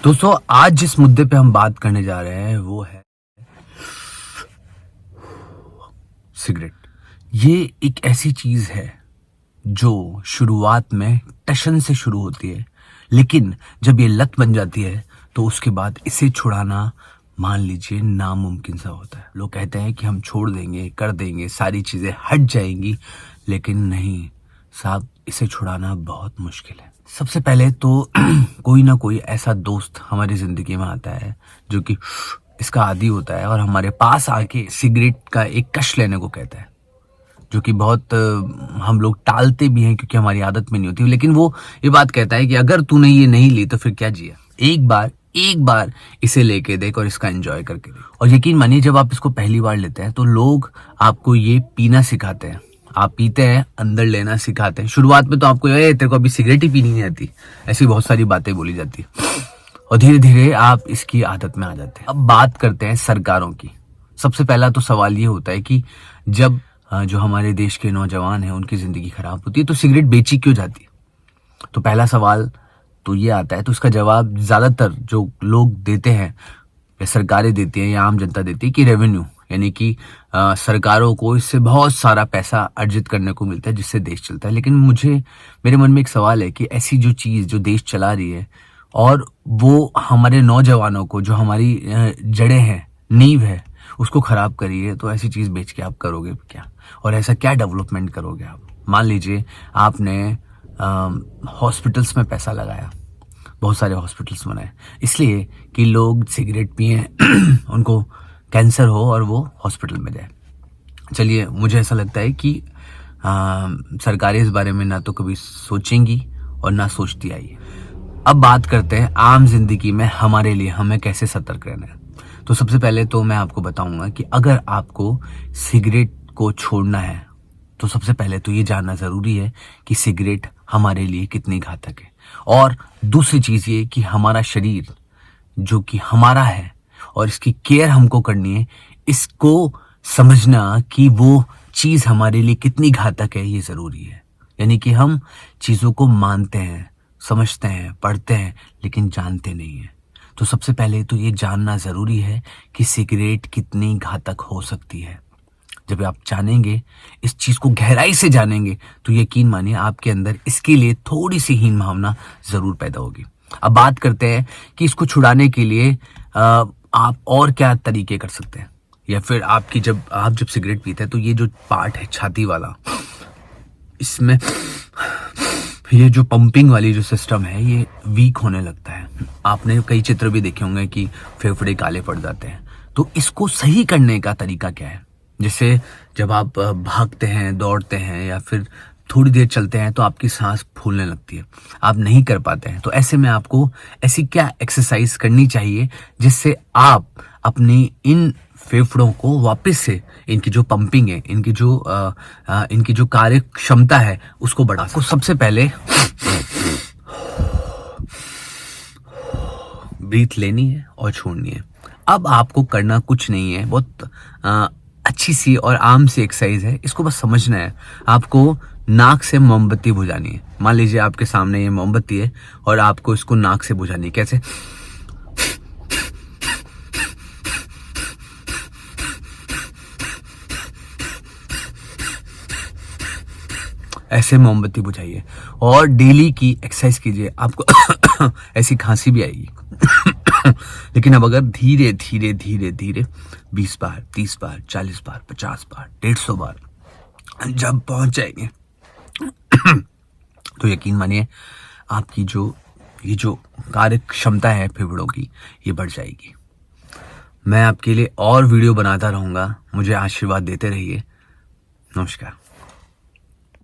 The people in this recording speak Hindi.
दोस्तों, आज जिस मुद्दे पे हम बात करने जा रहे हैं वो है सिगरेट। ये एक ऐसी चीज है जो शुरुआत में टशन से शुरू होती है, लेकिन जब ये लत बन जाती है तो उसके बाद इसे छुड़ाना मान लीजिए नामुमकिन सा होता है। लोग कहते हैं कि हम छोड़ देंगे, कर देंगे, सारी चीजें हट जाएंगी, लेकिन नहीं साहब, इसे छुड़ाना बहुत मुश्किल है। सबसे पहले तो कोई ना कोई ऐसा दोस्त हमारी जिंदगी में आता है जो कि इसका आदी होता है और हमारे पास आके सिगरेट का एक कश लेने को कहता है, जो कि बहुत हम लोग टालते भी हैं क्योंकि हमारी आदत में नहीं होती। लेकिन वो ये बात कहता है कि अगर तूने ये नहीं ली तो फिर क्या जिया। एक बार इसे लेके देख और इसका एंजॉय करके देख। और यकीन मानिए, जब आप इसको पहली बार लेते हैं तो लोग आपको ये पीना सिखाते हैं। आप पीते हैं, अंदर लेना सिखाते हैं। शुरुआत में तो आपको तेरे को अभी सिगरेट ही पीनी नहीं आती, ऐसी बहुत सारी बातें बोली जाती है और धीरे धीरे आप इसकी आदत में आ जाते हैं। अब बात करते हैं सरकारों की। सबसे पहला तो सवाल ये होता है कि जब जो हमारे देश के नौजवान हैं उनकी जिंदगी खराब होती है तो सिगरेट बेची क्यों जाती है? तो पहला सवाल तो ये आता है। तो इसका जवाब ज्यादातर जो लोग देते हैं या सरकारें देती हैं या आम जनता देती है कि रेवेन्यू, यानी कि सरकारों को इससे बहुत सारा पैसा अर्जित करने को मिलता है जिससे देश चलता है। लेकिन मेरे मन में एक सवाल है कि ऐसी जो चीज जो देश चला रही है और वो हमारे नौजवानों को, जो हमारी जड़ें हैं, नींव है, उसको खराब करी है, तो ऐसी चीज बेच के आप करोगे क्या? और ऐसा क्या डेवलपमेंट करोगे आप? मान लीजिए आपने हॉस्पिटल्स में पैसा लगाया, बहुत सारे हॉस्पिटल्स बनाए इसलिए कि लोग सिगरेट पिए उनको कैंसर हो और वो हॉस्पिटल में जाए। चलिए, मुझे ऐसा लगता है कि सरकारें इस बारे में ना तो कभी सोचेंगी और ना सोचती आई है। अब बात करते हैं आम जिंदगी में हमारे लिए हमें कैसे सतर्क रहना है। तो सबसे पहले तो मैं आपको बताऊंगा कि अगर आपको सिगरेट को छोड़ना है तो सबसे पहले तो ये जानना जरूरी है कि सिगरेट हमारे लिए कितनी घातक है। और दूसरी चीज ये कि हमारा शरीर जो कि हमारा है और इसकी केयर हमको करनी है, इसको समझना कि वो चीज हमारे लिए कितनी घातक है ये जरूरी है। यानी कि हम चीजों को मानते हैं, समझते हैं, पढ़ते हैं, लेकिन जानते नहीं हैं। तो सबसे पहले तो ये जानना जरूरी है कि सिगरेट कितनी घातक हो सकती है। जब आप जानेंगे, इस चीज को गहराई से जानेंगे, तो यकीन मानिए आपके अंदर इसके लिए थोड़ी सी हीन भावना जरूर पैदा होगी। अब बात करते हैं कि इसको छुड़ाने के लिए आप और क्या तरीके कर सकते हैं। या फिर आप जब सिगरेट पीते हैं तो ये जो पार्ट है छाती वाला, इसमें ये जो पंपिंग वाली जो सिस्टम है ये वीक होने लगता है। आपने कई चित्र भी देखे होंगे कि फेफड़े काले पड़ जाते हैं। तो इसको सही करने का तरीका क्या है? जैसे जब आप भागते हैं, दौड़ते हैं या फिर थोड़ी देर चलते हैं तो आपकी सांस फूलने लगती है, आप नहीं कर पाते हैं। तो ऐसे में आपको ऐसी क्या एक्सरसाइज करनी चाहिए जिससे आप अपनी इन फेफड़ों को वापस से, इनकी जो पंपिंग है, इनकी जो कार्य क्षमता है, उसको बढ़ा सको। सबसे पहले ब्रीथ लेनी है और छोड़नी है। अब आपको करना कुछ नहीं है, बहुत अच्छी सी और आम सी एक्सरसाइज है। इसको बस समझना है। आपको नाक से मोमबत्ती बुझानी है। मान लीजिए आपके सामने ये मोमबत्ती है और आपको इसको नाक से बुझानी है। कैसे? ऐसे मोमबत्ती बुझाइए और डेली की एक्सरसाइज कीजिए। आपको ऐसी खांसी भी आएगी लेकिन अब अगर धीरे धीरे धीरे धीरे 20 बार, 30 बार, 40 बार, 50 बार, 150 बार जब पहुंच जाएंगे तो यकीन मानिए आपकी ये जो कार्य क्षमता है फेफड़ों की, ये बढ़ जाएगी। मैं आपके लिए और वीडियो बनाता रहूंगा। मुझे आशीर्वाद देते रहिए। नमस्कार।